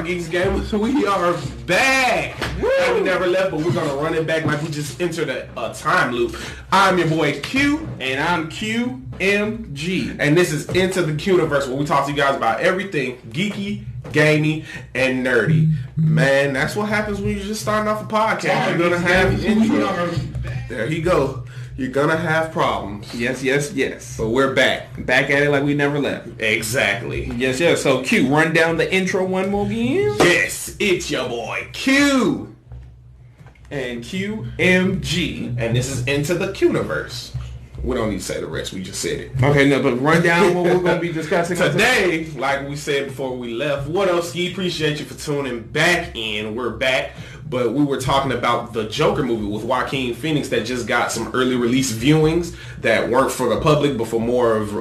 Party Geeks Gamers. We are back. We never left, but we're going to run it back like we just entered a time loop. I'm your boy Q. And I'm QMG. And this is Into the Quniverse, where we talk to you guys about everything geeky, gamey, and nerdy. Man, that's what happens when you're just starting off a podcast. You're going to have intro. There you go. You're gonna have problems. Yes. But we're back. Back at it like we never left. Exactly. Yes. So Q, run down the intro one more again. Yes, it's your boy Q. And QMG. And this is Into the Quniverse. We don't need to say the rest. We just said it. Okay, no, but run down what we're going to be discussing today. Like we said before we left, what else, Ski? Appreciate you for tuning back in. We're back. But we were talking about the Joker movie with Joaquin Phoenix that just got some early release viewings that weren't for the public, but for more of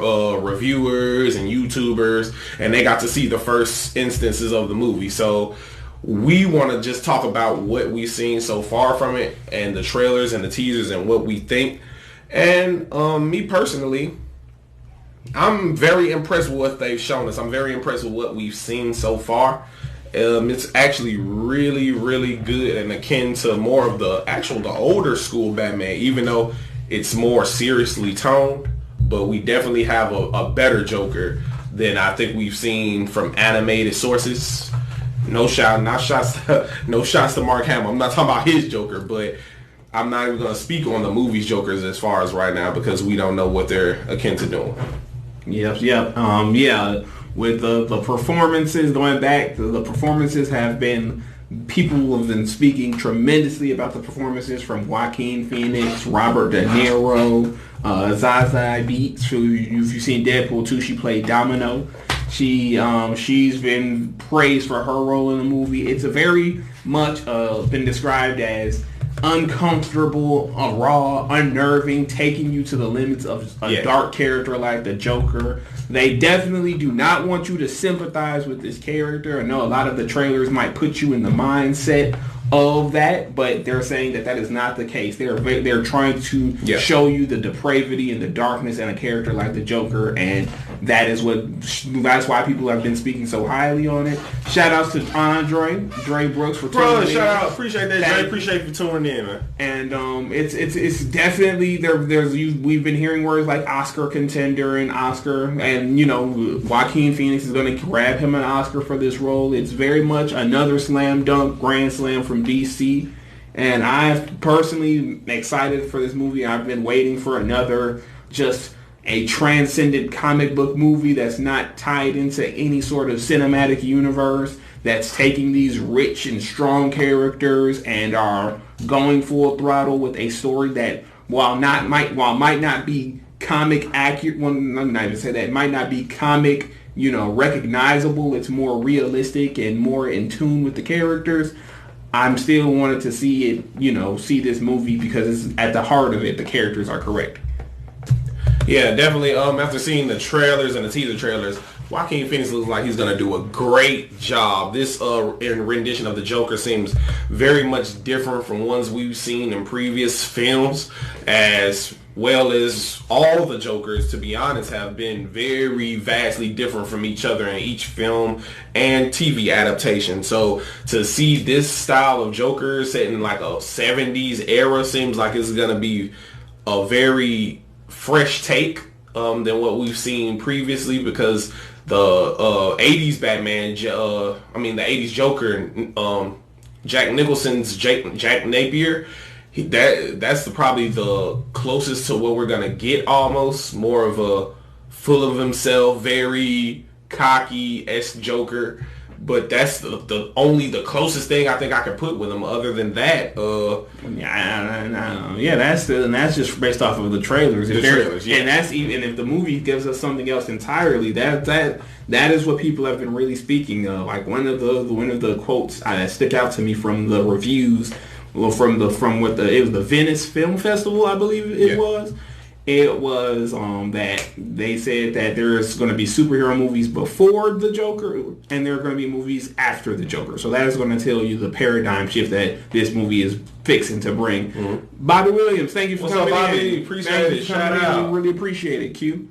reviewers and YouTubers. And they got to see the first instances of the movie. So we want to just talk about what we've seen so far from it and the trailers and the teasers and what we think. And me personally, I'm very impressed with what they've shown us. I'm very impressed with what we've seen so far. It's actually really, really good and akin to more of the older school Batman, even though it's more seriously toned. But we definitely have a better Joker than I think we've seen from animated sources. No shots to Mark Hamill. I'm not talking about his Joker, but I'm not even going to speak on the movie's Jokers as far as right now because we don't know what they're akin to doing. Yep. With the performances going back, the performances have been, people have been speaking tremendously about the performances from Joaquin Phoenix, Robert De Niro, Zazie Beetz, who, if you've seen Deadpool 2, she played Domino. She's been praised for her role in the movie. It's a very much been described as uncomfortable, raw, unnerving, taking you to the limits of a dark character like the Joker. They definitely do not want you to sympathize with this character. I know a lot of the trailers might put you in the mindset of that, but they're saying that is not the case. They're trying to show you the depravity and the darkness in a character like the Joker, and that's why people have been speaking so highly on it. Shout outs to Dre Brooks for tuning in. Shout out, appreciate that, Dre. Appreciate you for tuning in, man. And it's definitely we've been hearing words like Oscar contender and Oscar, and Joaquin Phoenix is going to grab him an Oscar for this role. It's very much another slam dunk grand slam from DC, and I personally excited for this movie. I've been waiting for another just a transcendent comic book movie that's not tied into any sort of cinematic universe, that's taking these rich and strong characters and are going full throttle with a story that might not be comic accurate, I'm not even say that, it might not be comic recognizable. It's more realistic and more in tune with the characters. I'm still wanted to see it, see this movie because it's at the heart of it. The characters are correct. Yeah, definitely. After seeing the trailers and the teaser trailers, Joaquin Phoenix looks like he's going to do a great job. This rendition of the Joker seems very much different from ones we've seen in previous films, as well as all the Jokers, to be honest, have been very vastly different from each other in each film and TV adaptation. So to see this style of Joker set in like a 70s era seems like it's going to be a very fresh take than what we've seen previously, because the 80s Batman, the 80s Joker, Jack Nicholson's Jack Napier, that's probably the closest to what we're gonna get. Almost more of a full of himself, very cocky-esque Joker. But that's the closest thing I think I could put with him. Other than that, that's just based off of the trailers. And that's even if the movie gives us something else entirely, that is what people have been really speaking of. Like one of the quotes that stick out to me from the reviews, from it was the Venice Film Festival, I believe it was. It was that they said that there's going to be superhero movies before the Joker, and there are going to be movies after the Joker. So that is going to tell you the paradigm shift that this movie is fixing to bring. Mm-hmm. Bobby Williams, thank you for coming in. Bobby? Appreciate it. Shout out. Really appreciate it, Q.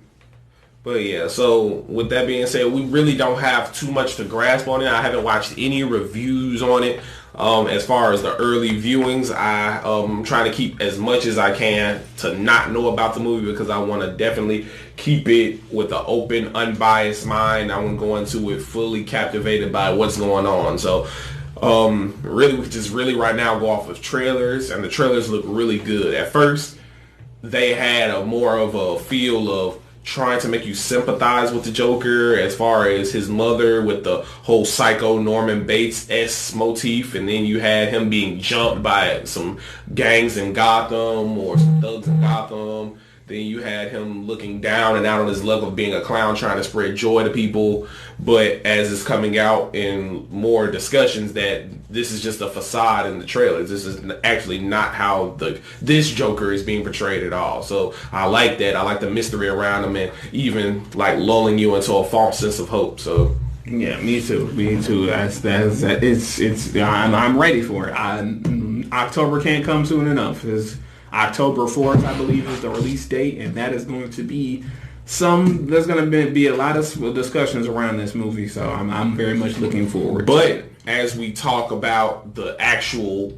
But yeah, so with that being said, we really don't have too much to grasp on it. I haven't watched any reviews on it. As far as the early viewings, I'm trying to keep as much as I can to not know about the movie because I want to definitely keep it with an open, unbiased mind. I want to go into it fully captivated by what's going on. So really, we just really right now go off of trailers, and the trailers look really good. At first, they had a more of a feel of trying to make you sympathize with the Joker as far as his mother with the whole psycho Norman Bates-esque motif, and then you had him being jumped by some gangs in Gotham or some thugs in Gotham. Then you had him looking down and out on his luck of being a clown trying to spread joy to people. But as it's coming out in more discussions that this is just a facade in the trailers. This is actually not how this Joker is being portrayed at all. So I like that. I like the mystery around him and even like lulling you into a false sense of hope. So yeah, me too. Me too. I'm ready for it. October can't come soon enough. October 4th, I believe, is the release date, and that is going to be there's going to be a lot of discussions around this movie, so I'm very much looking forward. But as we talk about the actual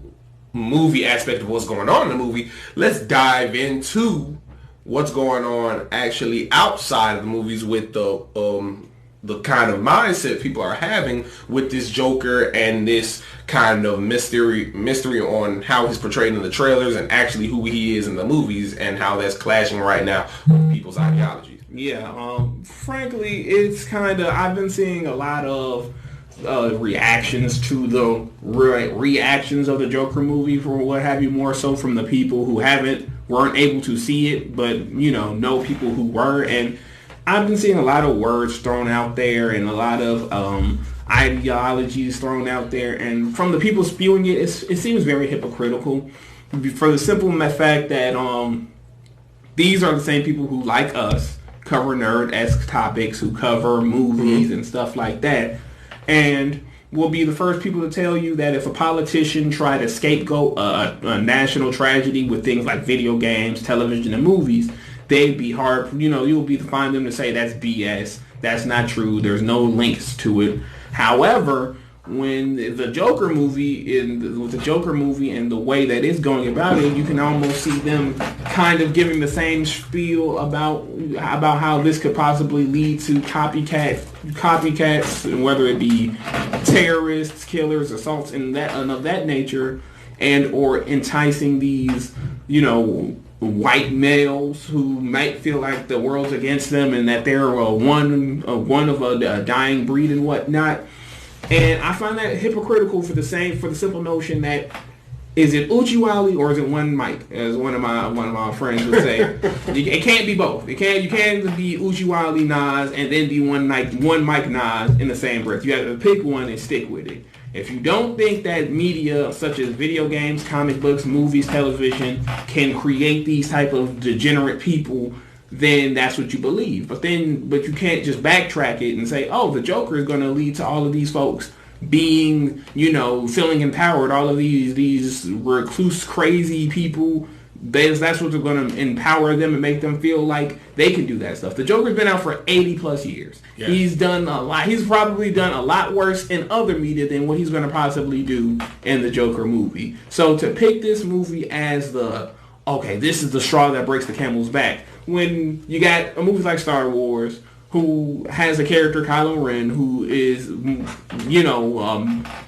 movie aspect of what's going on in the movie, let's dive into what's going on actually outside of the movies with the kind of mindset people are having with this Joker and this kind of mystery on how he's portrayed in the trailers and actually who he is in the movies and how that's clashing right now with people's ideologies. Yeah, frankly, it's kind of, I've been seeing a lot of reactions to the reactions of the Joker movie, for what have you, more so from the people who weren't able to see it, but know people who were. And I've been seeing a lot of words thrown out there and a lot of ideologies thrown out there, and from the people spewing it, it seems very hypocritical for the simple fact that these are the same people who, like us, cover nerd-esque topics, who cover movies and stuff like that, and will be the first people to tell you that if a politician tried to scapegoat a national tragedy with things like video games, television, and movies, they'd be hard, you'll find them to say that's BS, that's not true, there's no links to it. However, when the Joker movie and the way that it's going about it, you can almost see them kind of giving the same spiel about how this could possibly lead to copycats, whether it be terrorists, killers, assaults, and of that nature, and or enticing these, white males who might feel like the world's against them and that they're one of a dying breed and whatnot. And I find that hypocritical for the simple notion that, is it Uchiwali or is it one Mike, as one of my friends would say. It can't be both. You can't be Uchiwali Nas and then be one Mike Nas in the same breath. You have to pick one and stick with it. If you don't think that media such as video games, comic books, movies, television can create these type of degenerate people, then that's what you believe. But you can't just backtrack it and say, oh, the Joker is going to lead to all of these folks being, feeling empowered. All of these recluse, crazy people, that's what's going to empower them and make them feel like they can do that stuff. The Joker's been out for 80 plus years. Yeah. He's done a lot. He's probably done a lot worse in other media than what he's going to possibly do in the Joker movie. So to pick this movie as this is the straw that breaks the camel's back, when you got a movie like Star Wars, who has a character, Kylo Ren, who is,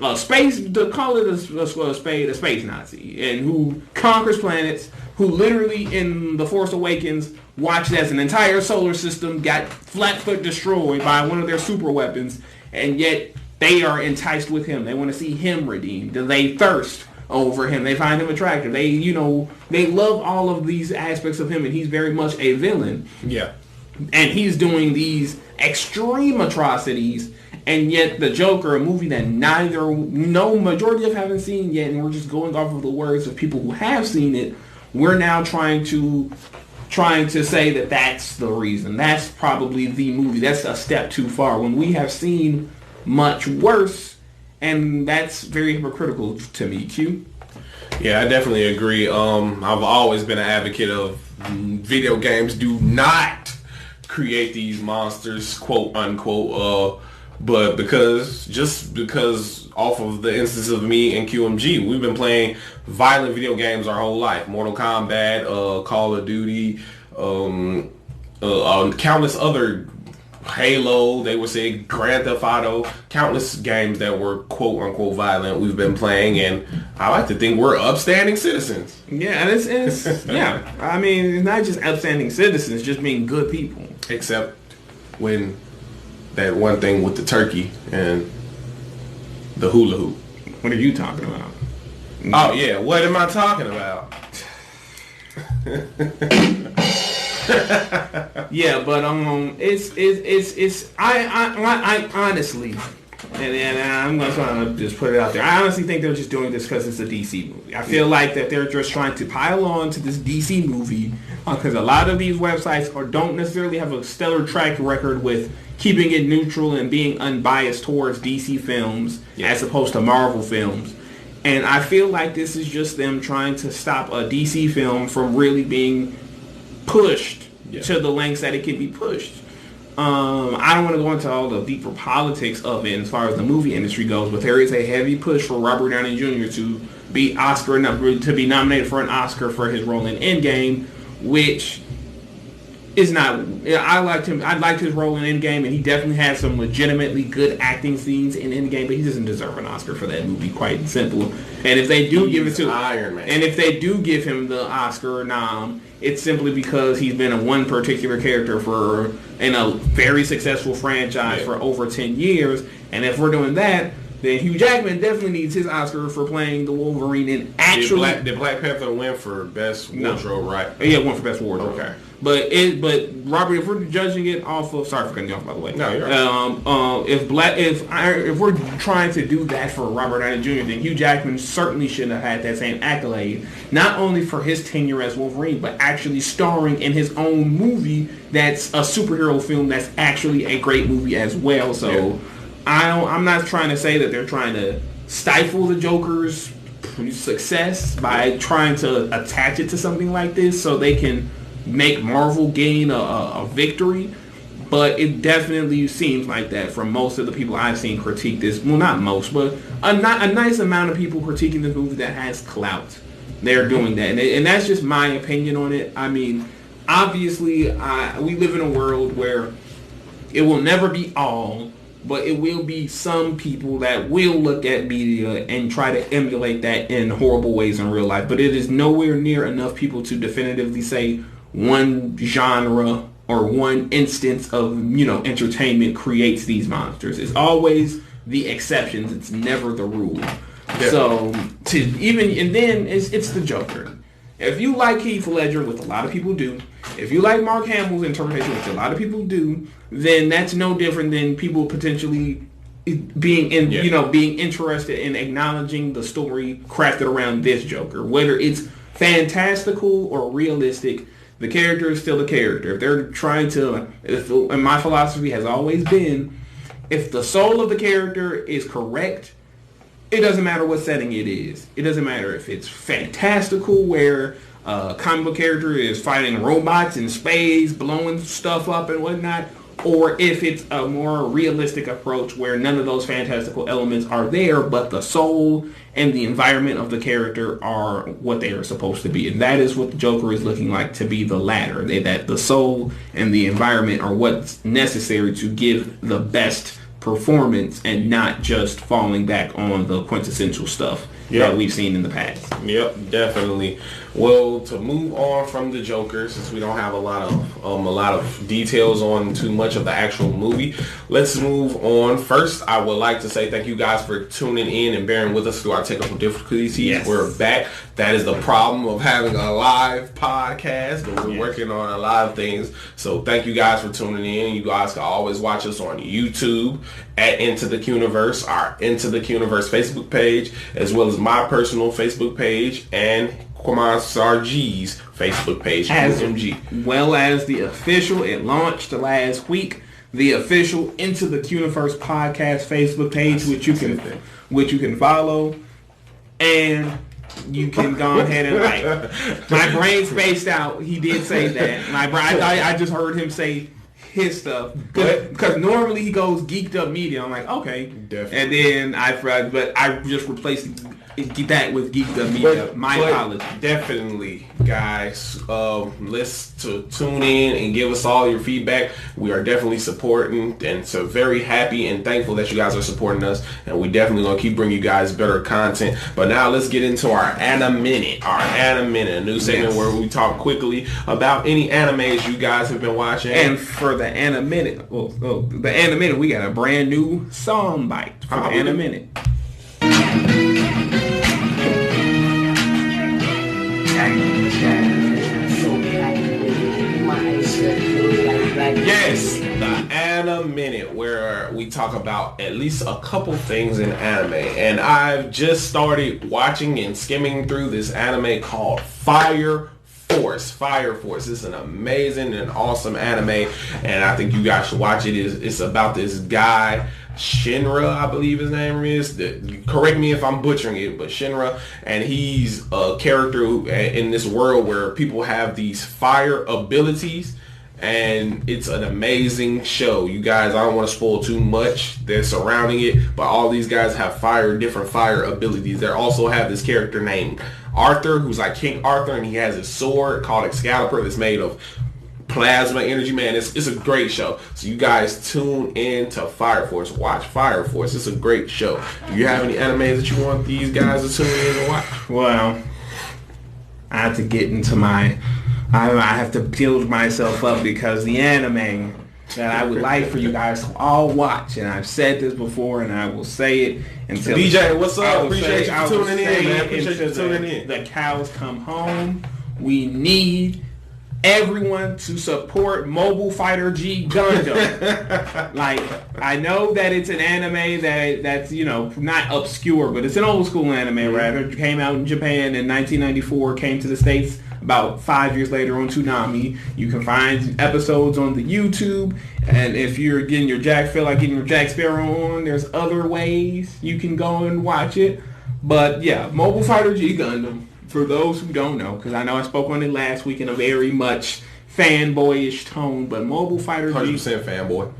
a space, to call it a space Nazi, and who conquers planets, who literally in The Force Awakens watched as an entire solar system got flat-foot destroyed by one of their super weapons, and yet they are enticed with him. They want to see him redeemed. They thirst over him. They find him attractive. They love all of these aspects of him, and he's very much a villain. Yeah. And he's doing these extreme atrocities, and yet the Joker, a movie that no majority of haven't seen yet, and we're just going off of the words of people who have seen it, we're now trying to say that that's the reason. That's probably the movie. That's a step too far when we have seen much worse, and that's very hypocritical to me. Q? Yeah, I definitely agree. I've always been an advocate of video games do not create these monsters, quote unquote. But because off of the instance of me and QMG, we've been playing violent video games our whole life. Mortal Kombat, Call of Duty, countless other Halo, they would say Grand Theft Auto, countless games that were quote unquote violent we've been playing, and I like to think we're upstanding citizens. Yeah, and it's yeah. I mean, it's not just upstanding citizens, just being good people. Except when that one thing with the turkey and the hula hoop. What are you talking about? Oh yeah, what am I talking about? Yeah, but it's I honestly, and I'm gonna try to just put it out there. I honestly think they're just doing this because it's a DC movie. I feel like that they're just trying to pile on to this DC movie because a lot of these websites don't necessarily have a stellar track record with keeping it neutral and being unbiased towards DC films as opposed to Marvel films. And I feel like this is just them trying to stop a DC film from really being pushed to the lengths that it can be pushed. I don't want to go into all the deeper politics of it as far as the movie industry goes, but there is a heavy push for Robert Downey Jr. to be nominated for an Oscar for his role in Endgame, which is not. I liked him. I liked his role in Endgame, and he definitely had some legitimately good acting scenes in Endgame. But he doesn't deserve an Oscar for that movie. Quite simple. And if they do give it to Iron Man, and if they do give him the Oscar nom, it's simply because he's been a one particular character in a very successful franchise for over 10 years. And if we're doing that, then Hugh Jackman definitely needs his Oscar for playing the Wolverine in actually. Did Black Panther win for Best Wardrobe, right? Yeah, won for Best Wardrobe. Okay. But Robert, if we're judging it off of, sorry for cutting you off by the way. No, you're right. If we're trying to do that for Robert Downey Jr., then Hugh Jackman certainly should have had that same accolade, not only for his tenure as Wolverine, but actually starring in his own movie that's a superhero film that's actually a great movie as well. So I'm not trying to say that they're trying to stifle the Joker's success by trying to attach it to something like this so they can make Marvel gain a victory, but it definitely seems like that from most of the people I've seen critique this. Well, not most, but a nice amount of people critiquing this movie that has clout. They're doing that, and that's just my opinion on it. I mean, obviously, we live in a world where it will never be all, but it will be some people that will look at media and try to emulate that in horrible ways in real life. But it is nowhere near enough people to definitively say one genre or one instance of, entertainment creates these monsters. It's always the exceptions. It's never the rule. Yeah. So then it's the Joker. If you like Heath Ledger, which a lot of people do, if you like Mark Hamill's interpretation, which a lot of people do, then that's no different than people potentially being interested in acknowledging the story crafted around this Joker, whether it's fantastical or realistic. The character is still a character. If they're trying to, and my philosophy has always been, if the soul of the character is correct, it doesn't matter what setting it is. It doesn't matter if it's fantastical, where a comic book character is fighting robots in space, blowing stuff up and whatnot, or if it's a more realistic approach where none of those fantastical elements are there, but the soul and the environment of the character are what they are supposed to be. And that is what the Joker is looking like to be, the latter. That the soul and the environment are what's necessary to give the best performance and not just falling back on the quintessential stuff that we've seen in the past. Yep, definitely. Well, to move on from the Joker, since we don't have a lot of details on too much of the actual movie, let's move on. First, I would like to say thank you guys for tuning in and bearing with us through our technical difficulties. Yes. We're back. That is the problem of having a live podcast, but we're working on a lot of things. So thank you guys for tuning in. You guys can always watch us on YouTube at Into the Quniverse, our Into the Quniverse Facebook page, as well as my personal Facebook page and Quniverse G's Facebook page, as well as the official. It launched last week. The official Into the Quniverse podcast Facebook page, which you can follow, and you can go ahead and like. My brain spaced out. He did say that. I just heard him say his stuff because normally he goes geeked up media. I'm like, okay, definitely. And then I just replaced that with geeked up media. My apologies. Definitely, guys. Let's tune in and give us all your feedback. We are definitely supporting, and so very happy and thankful that you guys are supporting us. And we definitely gonna keep bringing you guys better content. But now let's get into our Anime Minute. A new segment where we talk quickly about any animes you guys have been watching. And for the Anime Minute, we got a brand new song bite for the Anime Minute. Yes, the Anime Minute, where we talk about at least a couple things in anime. And I've just started watching and skimming through this anime called Fire Force. Fire Force is an amazing and awesome anime, and I think you guys should watch it. It's about this guy, Shinra, I believe his name is. Correct me if I'm butchering it, but Shinra, and he's a character in this world where people have these fire abilities, and it's an amazing show. You guys, I don't want to spoil too much that's surrounding it, but all these guys have different fire abilities. They also have this character named Arthur, who's like King Arthur, and he has a sword called Excalibur that's made of plasma energy. Man, it's a great show. So you guys tune in to Fire Force. Watch Fire Force. It's a great show. Do you have any animes that you want these guys to tune in and watch? Well, I have to get into I have to build myself up because the anime that I would like for you guys to all watch, and I've said this before and I will say it until DJ, what's up? Appreciate you tuning in, man. Appreciate you tuning in. The cows come home. We need everyone to support Mobile Fighter G Gundam. Like, I know that it's an anime that's not obscure, but it's an old school anime rather. It came out in Japan in 1994, came to the States about 5 years later on Toonami. You can find episodes on the YouTube, and if you're getting feel like getting your Jack Sparrow on, there's other ways you can go and watch it. But yeah, Mobile Fighter G Gundam. For those who don't know, because I know I spoke on it last week in a very much fanboyish tone, but Mobile Fighter G... 100% fanboy.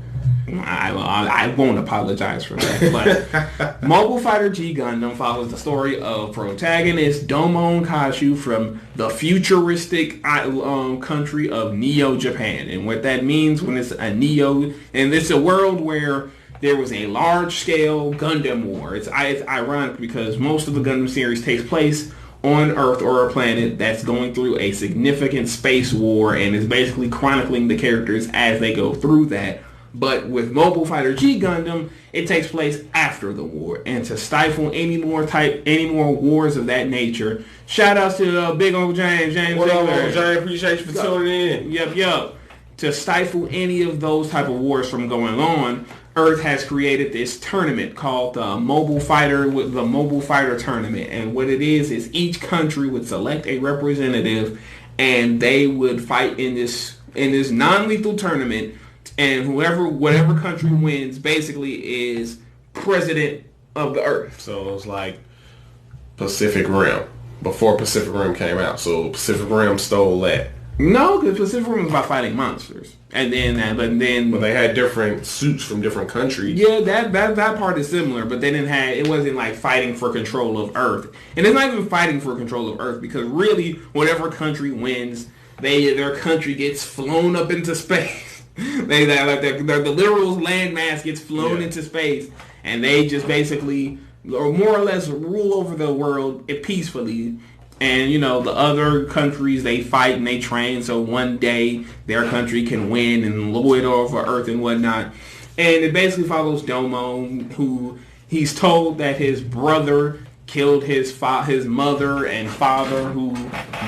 I won't apologize for that, but Mobile Fighter G Gundam follows the story of protagonist Domon Kashu from the futuristic country of Neo Japan. And what that means when it's a Neo... And it's a world where there was a large-scale Gundam war. It's ironic because most of the Gundam series takes place on Earth or a planet that's going through a significant space war and is basically chronicling the characters as they go through that. But with Mobile Fighter G Gundam, it takes place after the war. And to stifle any more wars of that nature, shout outs to Big Uncle James. What up, Uncle James? Appreciate you for tuning in. Yep. To stifle any of those type of wars from going on, Earth has created this tournament called the Mobile Fighter Tournament. And what it is each country would select a representative, and they would fight in this non-lethal tournament. And whatever country wins basically is president of the Earth. So it's like Pacific Rim before Pacific Rim came out. So Pacific Rim stole that. No, because Pacific Rim was about fighting monsters, but they had different suits from different countries. Yeah, that part is similar, but it wasn't like fighting for control of Earth, and it's not even fighting for control of Earth because really, whatever country wins, their country gets flown up into space. The literal landmass gets flown into space, and they just basically, or more or less, rule over the world peacefully. And, the other countries, they fight and they train so one day their country can win and lord over Earth and whatnot. And it basically follows Domon, who he's told that his brother killed his mother and father, who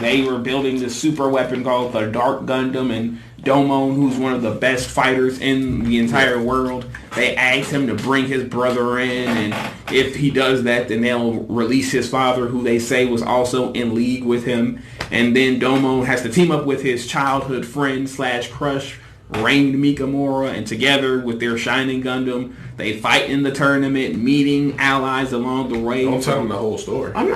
they were building this super weapon called the Dark Gundam. And Domon, who's one of the best fighters in the entire world, they asked him to bring his brother in, and if he does that, then they'll release his father, who they say was also in league with him. And then Domon has to team up with his childhood friend / crush, Rain Mikamura, and together with their Shining Gundam, they fight in the tournament, meeting allies along the way. Don't tell them the whole story. I'm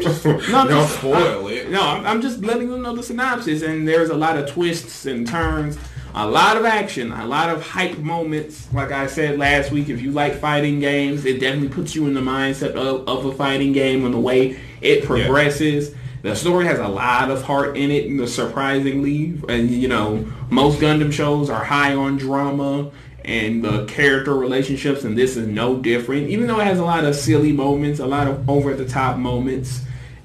just don't spoil it. No, I'm just letting them know the synopsis, and there's a lot of twists and turns a lot of action, a lot of hype moments. Like I said last week, if you like fighting games, it definitely puts you in the mindset of a fighting game and the way it progresses. Yeah. The story has a lot of heart in it, surprisingly. And, you know, most Gundam shows are high on drama and the character relationships, and this is no different. Even though it has a lot of silly moments, a lot of over-the-top moments.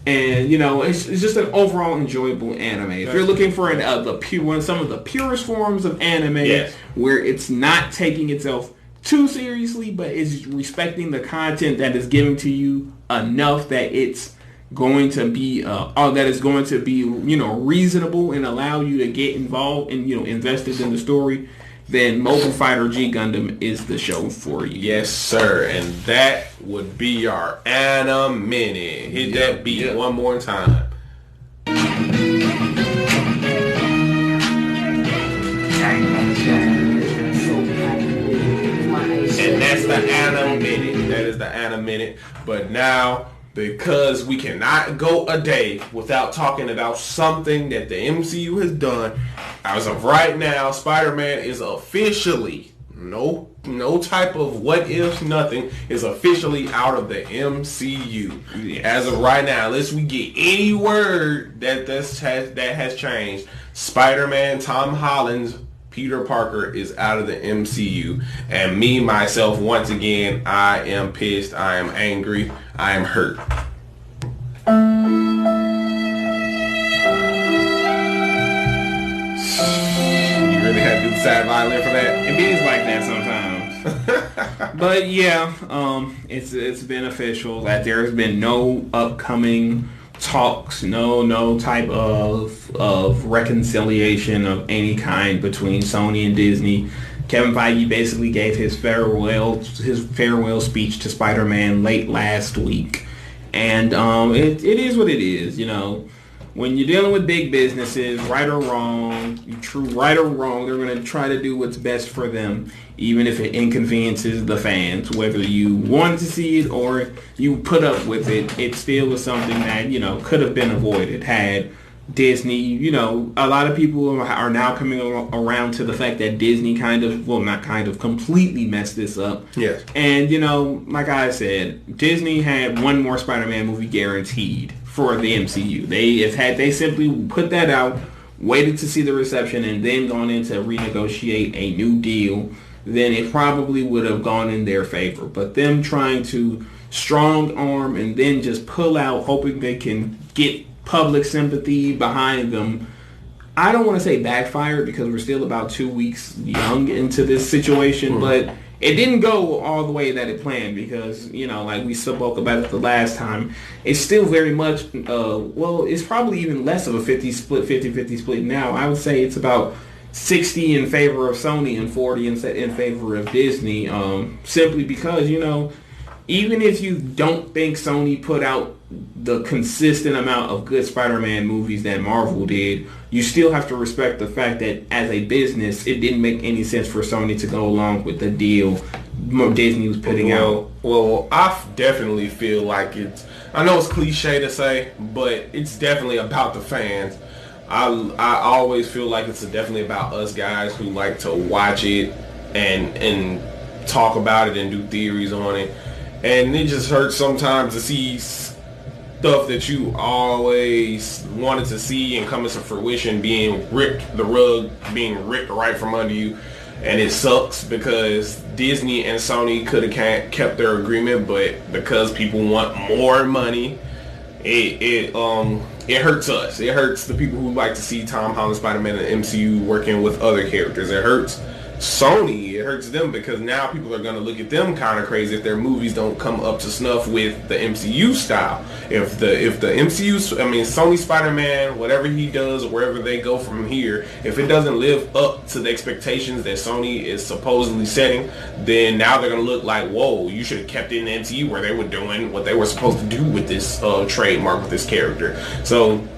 And, you know, it's just an overall enjoyable anime. If you're looking for some of the purest forms of anime, where it's not taking itself too seriously, but it's respecting the content that is given to you enough that it's going to be you know, reasonable and allow you to get involved and, you know, invested in the story, then Mobile Fighter G Gundam is the show for you. Yes, sir. And that would be our Anime Minute. Hit that beat one more time. And that's the Anime Minute. That is the Anime Minute. But now, because we cannot go a day without talking about something that the MCU has done, as of right now, Spider-Man is officially, no type of what ifs, nothing, is officially out of the MCU. Yes. As of right now, unless we get any word that has changed, Spider-Man, Tom Holland's Peter Parker is out of the MCU. And me, myself, once again, I am pissed, I am angry, I am hurt. You really had to do the side violin for that? It is like that sometimes. But yeah, it's beneficial that there's been no upcoming talks, no type of reconciliation of any kind between Sony and Disney. Kevin Feige basically gave his farewell speech to Spider-Man late last week, and it is what it is. You know, when you're dealing with big businesses, right or wrong, they're going to try to do what's best for them, even if it inconveniences the fans. Whether you wanted to see it or you put up with it, it still was something that, you know, could have been avoided had Disney, you know, a lot of people are now coming around to the fact that Disney completely messed this up. Yes. And, you know, like I said, Disney had one more Spider-Man movie guaranteed for the MCU. They simply put that out, waited to see the reception, and then gone in to renegotiate a new deal, then it probably would have gone in their favor. But them trying to strong arm and then just pull out, hoping they can get public sympathy behind them, I don't want to say backfired, because we're still about 2 weeks young into this situation, but it didn't go all the way that it planned, because, you know, like we spoke about it the last time, it's still very much, it's probably even less of a 50-50 split now. I would say it's about 60 in favor of Sony and 40 in favor of Disney, simply because, you know, even if you don't think Sony put out the consistent amount of good Spider-Man movies that Marvel did, you still have to respect the fact that as a business, it didn't make any sense for Sony to go along with the deal Disney was putting out. Well, I definitely feel like I know it's cliche to say, but it's definitely about the fans. I always feel like it's definitely about us guys who like to watch it and talk about it and do theories on it. And it just hurts sometimes to see stuff that you always wanted to see and come into fruition being ripped, the rug being ripped right from under you. And it sucks because Disney and Sony could have kept their agreement, but because people want more money, it hurts us. It hurts the people who like to see Tom Holland Spider-Man and MCU working with other characters. It hurts Sony, it hurts them, because now people are going to look at them kind of crazy if their movies don't come up to snuff with the MCU style. If the MCU, I mean Sony Spider-Man, whatever he does, wherever they go from here, if it doesn't live up to the expectations that Sony is supposedly setting, then now they're going to look like, whoa, you should have kept it in the MCU where they were doing what they were supposed to do with this trademark, with this character. So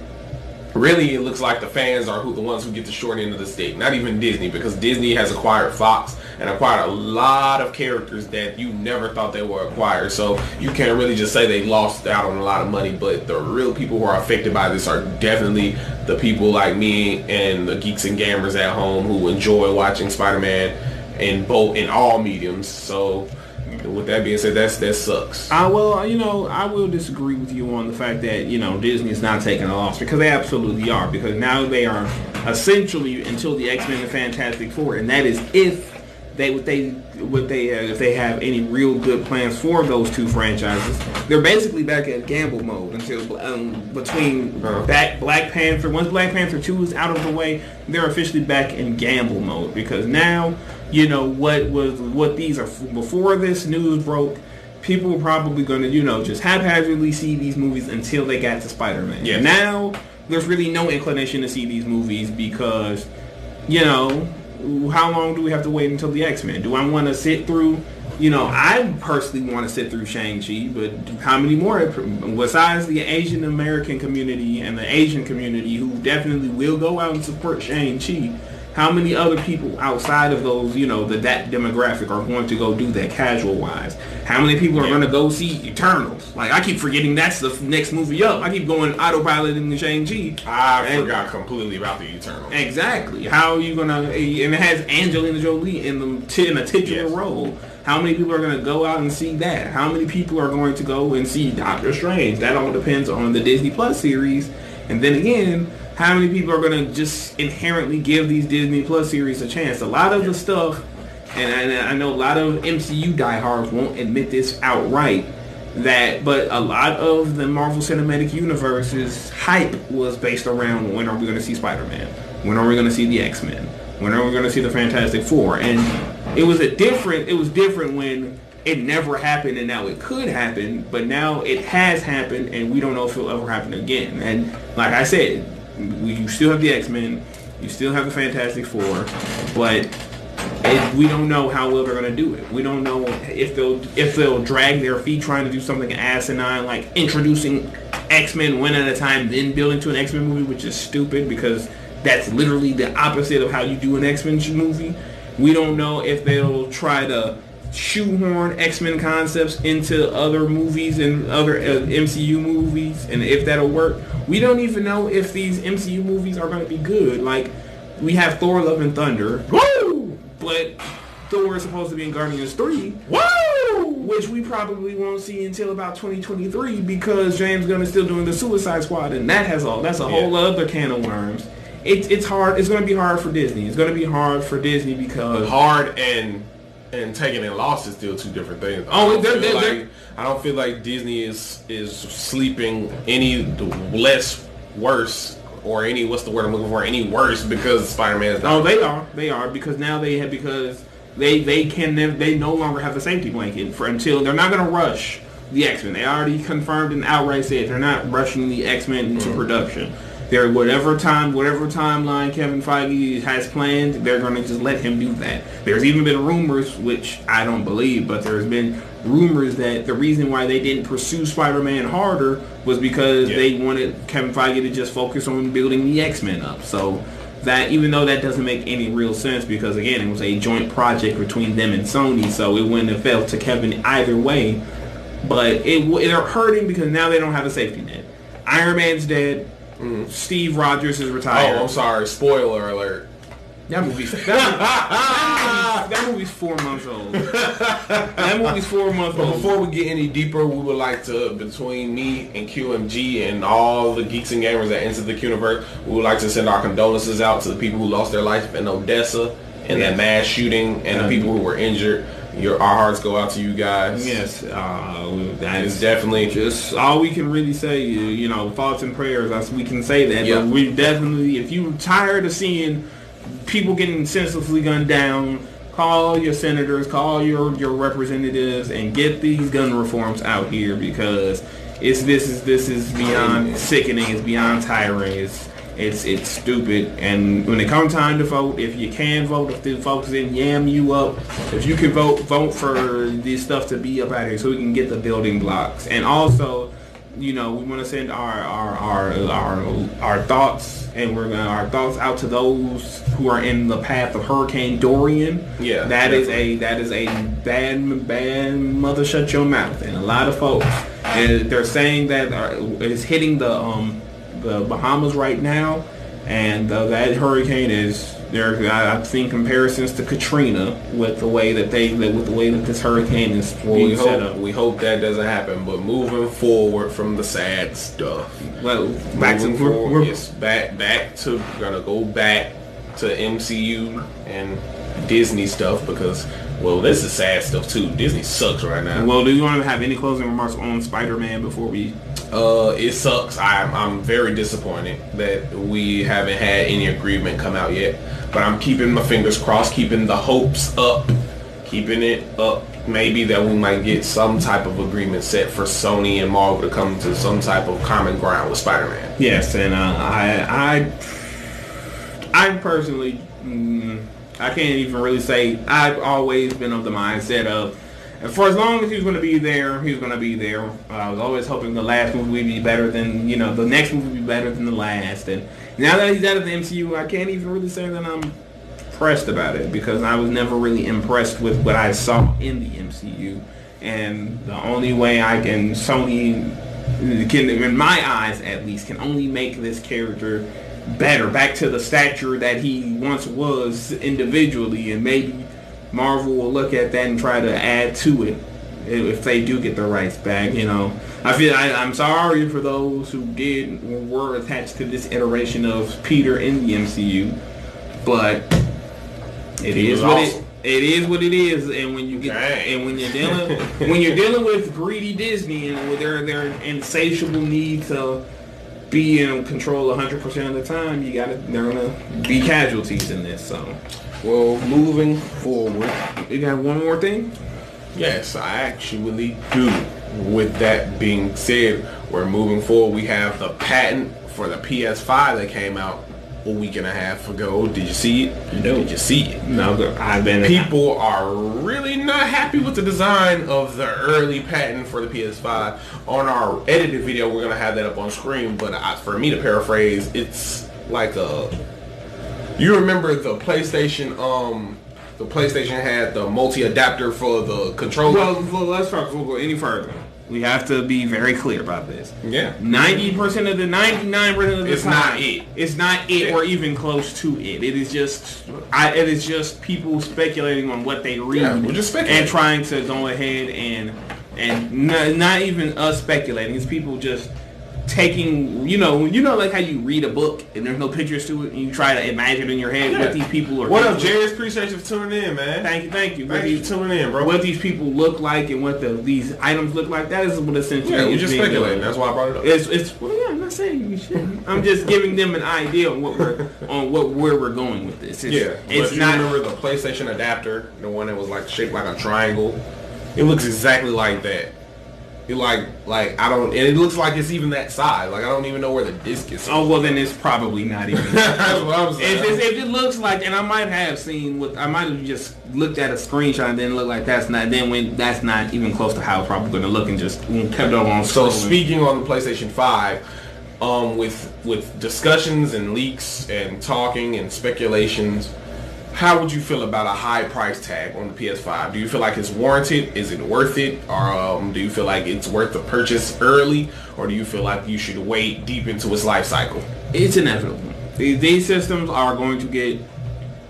really it looks like the fans are the ones who get the short end of the stick. Not even Disney, because Disney has acquired Fox and acquired a lot of characters that you never thought they were acquired. So you can't really just say they lost out on a lot of money, but the real people who are affected by this are definitely the people like me and the geeks and gamers at home who enjoy watching Spider-Man in all mediums. So with that being said, that sucks. I will disagree with you on the fact that, Disney's not taking a loss, because they absolutely are. Because now they are essentially until the X-Men and Fantastic Four, and that is if they have any real good plans for those two franchises. They're basically back at gamble mode until between Black Panther. Once Black Panther 2 is out of the way, they're officially back in gamble mode, because now what these are before this news broke. People were probably going to just haphazardly see these movies until they got to Spider-Man. Yes. Now there's really no inclination to see these movies because how long do we have to wait until the X-Men? Do I want to sit through, I personally want to sit through Shang-Chi, but how many more? Besides the Asian American community and the Asian community who definitely will go out and support Shang-Chi, how many other people outside of those, that demographic are going to go do that casual-wise? How many people are going to go see Eternals? Like, I keep forgetting that's the next movie up. I keep going autopiloting the Shang-Chi. I forgot completely about the Eternals. Exactly. How are you going to... And it has Angelina Jolie in a titular role. How many people are going to go out and see that? How many people are going to go and see Doctor Strange? That all depends on the Disney Plus series. And then again... how many people are going to just inherently give these Disney Plus series a chance? A lot of the stuff, and I know a lot of MCU diehards won't admit this outright, but a lot of the Marvel Cinematic Universe's hype was based around when are we going to see Spider-Man? When are we going to see the X-Men? When are we going to see the Fantastic Four? And it was different when it never happened and now it could happen, but now it has happened and we don't know if it'll ever happen again. And like I said, you still have the X-Men, you still have the Fantastic Four, but we don't know how well they're going to do it. We don't know if they'll drag their feet trying to do something asinine like introducing X-Men one at a time, then building to an X-Men movie, which is stupid because that's literally the opposite of how you do an X-Men movie. We don't know if they'll try to shoehorn X-Men concepts into other movies and other MCU movies, and if that'll work. We don't even know if these MCU movies are going to be good. Like, we have Thor Love and Thunder, woo! But Thor is supposed to be in Guardians 3, woo! Which we probably won't see until about 2023 because James Gunn is still doing the Suicide Squad, and that's a whole other can of worms. It's hard. It's going to be hard for Disney. It's going to be hard for Disney because... hard and taking a loss is still two different things. I don't feel like Disney is sleeping any less worse or any any worse because Spider-Man. Oh, they are because now they no longer have a safety blanket until they're not going to rush the X-Men. They already confirmed and outright said they're not rushing the X-Men into production. They're whatever timeline Kevin Feige has planned, they're going to just let him do that. There's even been rumors, which I don't believe, but there's been rumors that the reason why they didn't pursue Spider-Man harder was because they wanted Kevin Feige to just focus on building the X-Men up. So that, even though that doesn't make any real sense, because again, it was a joint project between them and Sony, so it wouldn't have fell to Kevin either way. But they're hurting because now they don't have a safety net. Iron Man's dead. Steve Rogers is retired. Oh, I'm sorry. Spoiler alert. That movie's 4 months old. That movie's 4 months old. But before we get any deeper, we would like to, between me and QMG and all the geeks and gamers that entered the Quniverse, we would like to send our condolences out to the people who lost their life in Odessa in that mass shooting and the people who were injured. Our hearts go out to you guys. Yes, that is definitely just all we can really say. Thoughts and prayers. We can say that. But we definitely, if you're tired of seeing people getting senselessly gunned down, call your senators, call your representatives, and get these gun reforms out here because this is beyond sickening. It's beyond tiring. It's stupid, and when it comes time to vote, if you can vote, if the folks didn't yam you up, if you can vote for this stuff to be up out here so we can get the building blocks. And also, we want to send our thoughts, and our thoughts out to those who are in the path of Hurricane Dorian. Yeah, that is a bad mother shut your mouth, and a lot of folks, and they're saying that it's hitting the Bahamas right now, and that hurricane is. I've seen comparisons to Katrina with the way that this hurricane is being set up. We hope that doesn't happen. But moving forward from the sad stuff, we're gonna go back to MCU and Disney stuff because this is sad stuff too. Disney sucks right now. Well, do you want to have any closing remarks on Spider-Man before we? It sucks. I'm very disappointed that we haven't had any agreement come out yet. But I'm keeping my fingers crossed, keeping the hopes up, keeping it up. Maybe that we might get some type of agreement set for Sony and Marvel to come to some type of common ground with Spider-Man. Yes, and I personally, I can't even really say. I've always been of the mindset of, for as long as he's going to be there, he's going to be there. I was always hoping the last movie would be better than, the next movie would be better than the last. And now that he's out of the MCU, I can't even really say that I'm impressed about it because I was never really impressed with what I saw in the MCU. And the only way Sony can, in my eyes at least, can only make this character better, back to the stature that he once was individually, and maybe Marvel will look at that and try to add to it if they do get the rights back. I'm sorry for those who did or were attached to this iteration of Peter in the MCU, but it is what it is. And when you when you're dealing with greedy Disney and with their insatiable need to be in control 100% of the time, they're gonna be casualties in this. So. Well, moving forward. You got one more thing? Yes, I actually do. With that being said, we're moving forward. We have the patent for the PS5 that came out a week and a half ago. Did you see it? No. Did you see it? No, People are really not happy with the design of the early patent for the PS5. On our edited video, we're going to have that up on screen, but for me to paraphrase, it's like a... You remember the PlayStation? The PlayStation had the multi-adapter for the controller. Well, let's go any further. We have to be very clear about this. Yeah. 99% of the it's time, not it. It's not it, or even close to it. It is just people speculating on what they read. Yeah, we're just speculating and trying to go ahead and not even us speculating. It's people just taking, like how you read a book and there's no pictures to it and you try to imagine in your head what these people are. What up, Jerry? Appreciate you for tuning in, man. Thank you. Thank you for tuning in, bro. What these people look like and what these items look like, that is what essentially we're just speculating. That's why I brought it up. I'm not saying you should. I'm just giving them an idea on where we're going with this. It's not. Remember the PlayStation adapter, the one that was like shaped like a triangle? It looks exactly like that. It and it looks like it's even that size. Like I don't even know where the disc is. Oh well, then it's probably not even. That's what I'm saying. If it looks like, and I might have just looked at a screenshot and then look like that's not even close to how it's probably going to look, and just kept it on. So speaking on the PlayStation 5, with discussions and leaks and talking and speculations. How would you feel about a high price tag on the PS5? Do you feel like it's warranted? Is it worth it? Or do you feel like it's worth the purchase early? Or do you feel like you should wait deep into its life cycle? It's inevitable. These systems are going to get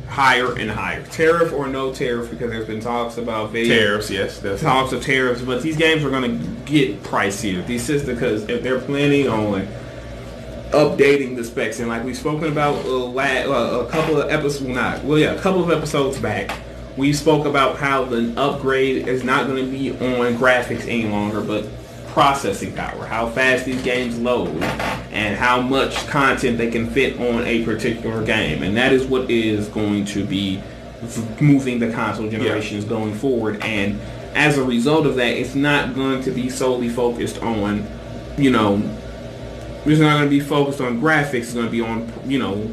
higher and higher. Tariff or no tariff, because there's been talks about tariffs, yes. Definitely. Talks of tariffs, but these games are going to get pricier. These systems, because if they're planning on updating the specs, and like we've spoken about a couple of episodes back, we spoke about how the upgrade is not going to be on graphics any longer, but processing power, how fast these games load, and how much content they can fit on a particular game, and that is what is going to be moving the console generations going forward. And as a result of that, it's not going to be solely focused on, it's not going to be focused on graphics. It's going to be on,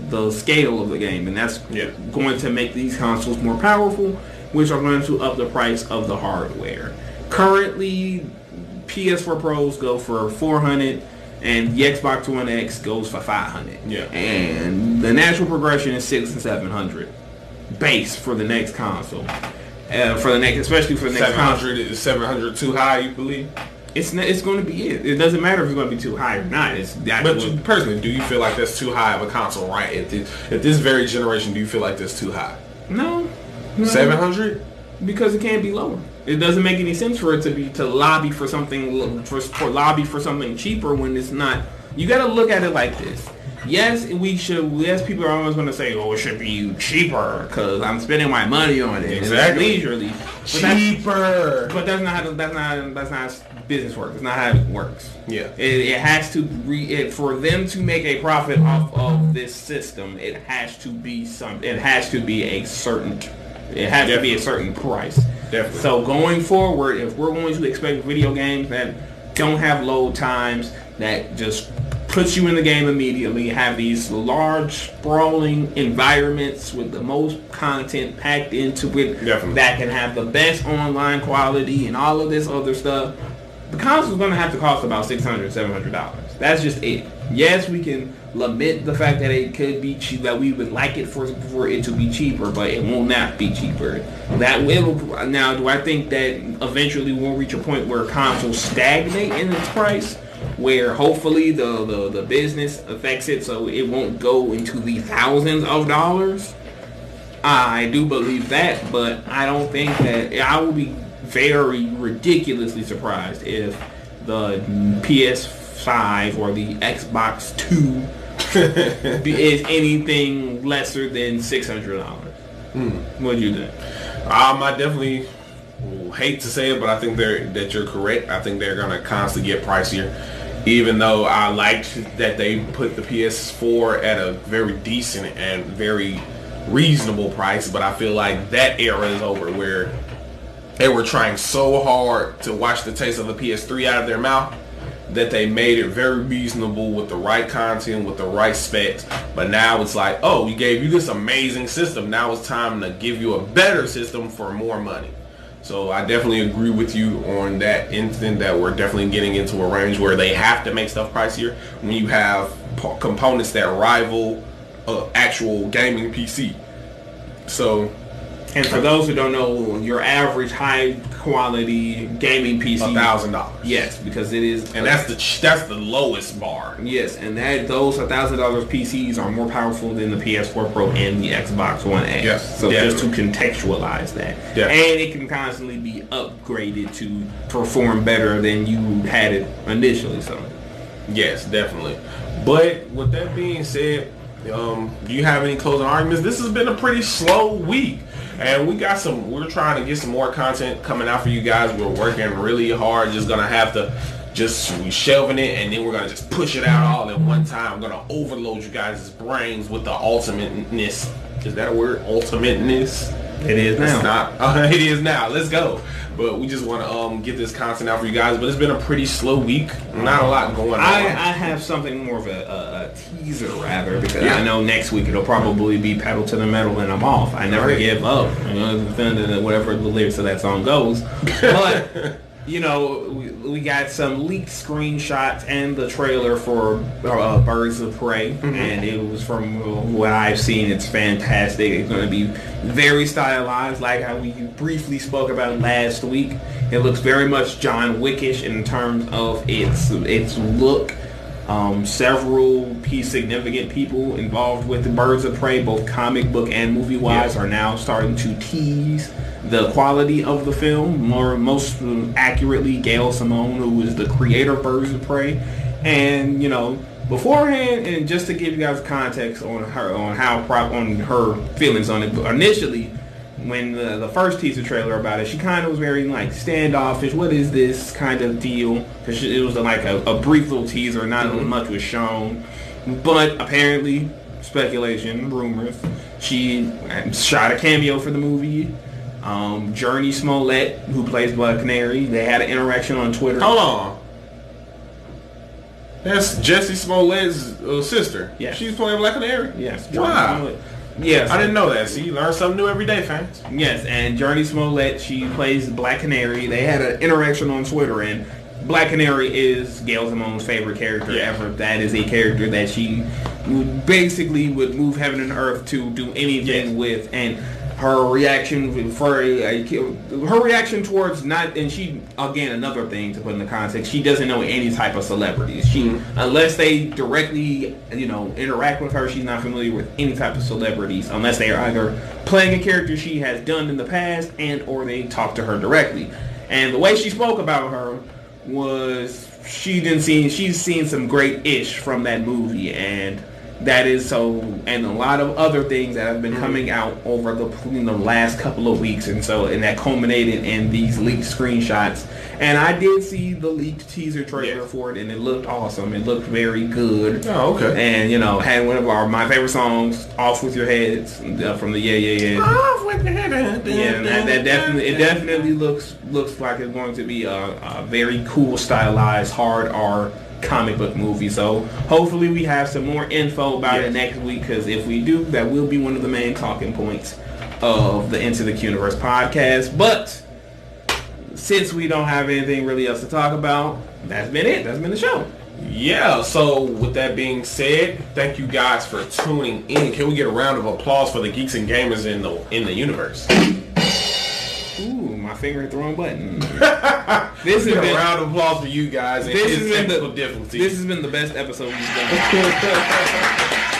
the scale of the game. And that's going to make these consoles more powerful, which are going to up the price of the hardware. Currently, PS4 Pros go for $400, and the Xbox One X goes for $500. Yeah. And the natural progression is $600 and $700 base for the next console. Especially for the next console. Is $700 too high, you believe? It's going to be it. It doesn't matter if it's going to be too high or not. But personally, do you feel like that's too high of a console, right? At this very generation, do you feel like that's too high? No. 700? Because it can't be lower. It doesn't make any sense for it to lobby for something cheaper when it's not. You got to look at it like this. Yes, we should. Yes, people are always going to say, "Oh, it should be cheaper because I'm spending my money on it." Exactly. Leisurely. Cheaper. But that's not how business works. It's not how it works. Yeah. It has to for them to make a profit off of this system. It has to be a certain price. Definitely. So going forward, if we're going to expect video games that don't have load times, that just puts you in the game immediately, have these large sprawling environments with the most content packed into it, Definitely. that can have the best online quality and all of this other stuff, the console's going to have to cost about $600, $700. That's just it. Yes, we can lament the fact that it could be cheap, that we would like it for it to be cheaper, but it will not be cheaper. Now, do I think that eventually we'll reach a point where consoles stagnate in its price, where hopefully the business affects it so it won't go into the thousands of dollars? I do believe that, but I don't think that. I will be very ridiculously surprised if the PS5 or the Xbox 2 is anything lesser than $600. What do you think? I definitely hate to say it, but I think that you're correct. I think they're gonna constantly get pricier. Even though I liked that they put the PS4 at a very decent and very reasonable price, but I feel like that era is over, where they were trying so hard to wash the taste of the PS3 out of their mouth that they made it very reasonable with the right content, with the right specs. But now it's like, oh, we gave you this amazing system. Now it's time to give you a better system for more money. So I definitely agree with you on that instant, that we're definitely getting into a range where they have to make stuff pricier when you have components that rival actual gaming PC. So, and for those who don't know, your average high quality gaming PC, $1,000. Yes, because it is, and that's the lowest bar. Yes, and those $1,000 PCs are more powerful than the PS4 Pro and the Xbox One X. Yes, so definitely. Just to contextualize that, Definitely. And it can constantly be upgraded to perform better than you had it initially. So, yes, definitely. But with that being said, do you have any closing arguments? This has been a pretty slow week, and we're trying to get some more content coming out for you guys. We're working really hard. Just gonna have to we shelving it, and then we're gonna just push it out all at one time. I'm gonna overload you guys' brains with the ultimateness. Is that a word? Ultimateness? It is now. It's not. It is now. Let's go. But we just want to get this content out for you guys. But it's been a pretty slow week. Not a lot going on. I have something more of a teaser, rather, because I know next week it'll probably be pedal to the metal and I'm off. I never give up. Whatever the lyrics of that song goes. But we got some leaked screenshots and the trailer for Birds of Prey, and it was, from what I've seen, it's fantastic. It's going to be very stylized, like how we briefly spoke about last week. It looks very much John Wickish in terms of its look. Several significant people involved with the Birds of Prey, both comic book and movie wise, are now starting to tease the quality of the film. Most accurately, Gail Simone, who is the creator of Birds of Prey, and beforehand, and just to give you guys context on her feelings on it. Initially, when the first teaser trailer about it, she kind of was very standoffish. What is this kind of deal? Because it was a brief little teaser, not much was shown. But apparently, speculation, rumors, she shot a cameo for the movie. Journey Smollett, who plays Black Canary, they had an interaction on Twitter. Hold on. That's Jesse Smollett's sister. Yeah. She's playing Black Canary? Yes. Wow. Yes. I didn't know that. See, you learn something new every day, fans. Yes, and Journey Smollett, she plays Black Canary. They had an interaction on Twitter, and Black Canary is Gail Simone's favorite character ever. That is a character that she basically would move heaven and earth to do anything with, and her reaction towards not, and she, again, another thing to put in the context, she doesn't know any type of celebrities. She, unless they directly, interact with her, she's not familiar with any type of celebrities, unless they are either playing a character she has done in the past and or they talk to her directly. And the way she spoke about her was she's seen some great ish from that movie, and that is so, and a lot of other things that have been coming out over the last couple of weeks, and that culminated in these leaked screenshots. And I did see the leaked teaser trailer for it, and it looked awesome. It looked very good. Oh, okay. And had one of my favorite songs, "Off With Your Heads," from the Yeah. Off with your head. Yeah, that definitely looks like it's going to be a very cool, stylized, hard R comic book movie. So hopefully we have some more info about it next week, because if we do, that will be one of the main talking points of the Into the Quniverse podcast. But since we don't have anything really else to talk about, that's been it. That's been the show. Yeah, so with that being said, thank you guys for tuning in. Can we get a round of applause for the geeks and gamers in the universe? Ooh, my finger throwing button. This has been a round of applause for you guys. And this has been the best episode we've done.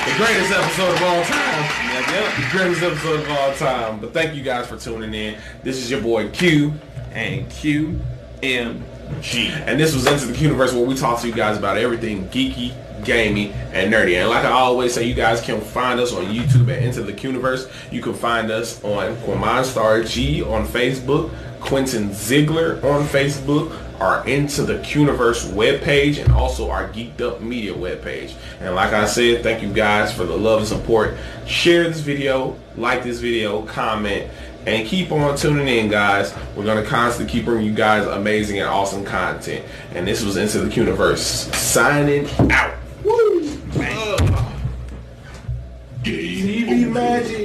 The greatest episode of all time. Yep. The greatest episode of all time. But thank you guys for tuning in. This is your boy Q and QMG. And this was Into the Quniverse, where we talk to you guys about everything geeky, gaming, and nerdy. And like I always say, you guys can find us on YouTube at Into the Quniverse. You can find us on Star G on Facebook, Quentin Ziegler on Facebook, our Into the Quniverse webpage, and also our Geeked Up Media webpage. And like I said, thank you guys for the love and support. Share this video, like this video, comment, and keep on tuning in, guys. We're going to constantly keep bringing you guys amazing and awesome content. And this was Into the Quniverse, signing out. Woo! TV magic.